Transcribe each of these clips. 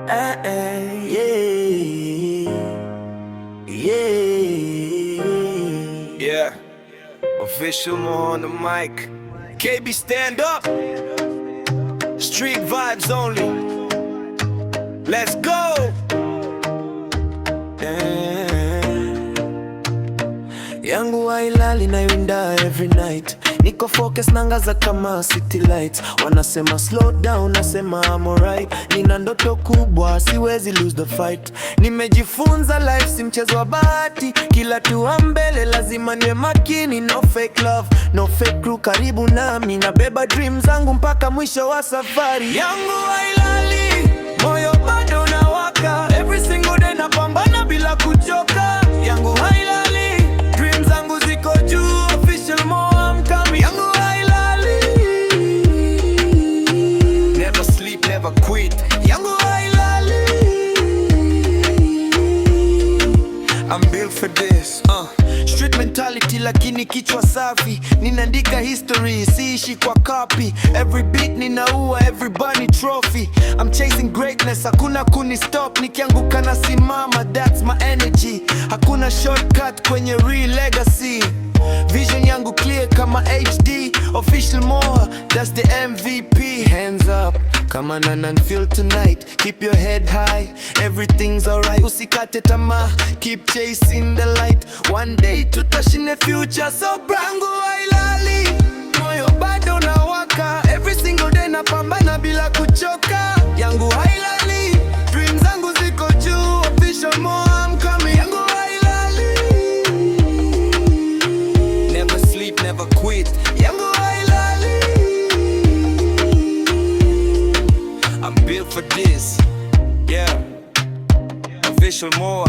Yeah, yeah, Yeah, official more on the mic. KB stand up. Street vibes only. Let's go. yangu hailali na winda every night. Niko focus nangaza kama city lights. Wanasema slow down, nasema I'm alright. Nina ndoto kubwa, siwezi lose the fight. Nimejifunza life si mchezo wa bahati. Kila tuwa mbele lazima niwe makini. No fake love, no fake crew karibu nami. Nabeba dreams zangu mpaka mwisho wa safari. Yangu hailali, moyo bado unawaka. Every single day napambana bila kuchoka. Yangu hailali, dreams zangu ziko juu. Official more, I'm coming. Yangu hailali, Never sleep, never quit. yangu hailali. I'm built for this. Street mentality lakini kichwa safi. Ninaandika history, siishi kwa copy. Every beat ninaua, every bunny trophy. I'm chasing greatness, hakuna kuni stop. Nikianguka nasimama, that's my energy. Hakuna shortcut kwenye real legacy. Vision yangu clear kama HD. Official more, that's the MVP. Hands up, kama Nanan feel tonight. Keep your head high, everything's alright. Usikate tamaa, keep chasing the light. One day tutashine future, so brangu hailali. Moyo bado unawaka, every single day napambana bila kuchoka. Yangu hailali, dreams zangu ziko juu. Official more, I'm coming. Yangu hailali, Never sleep, never quit. yangu hailali. I'm built for this. Yeah, official more.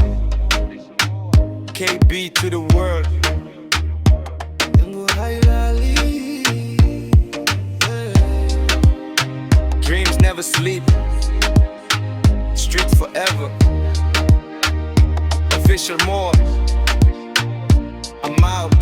KB to the world. Yangu hailali, Dreams never sleep. Streets forever. Official more. I'm out.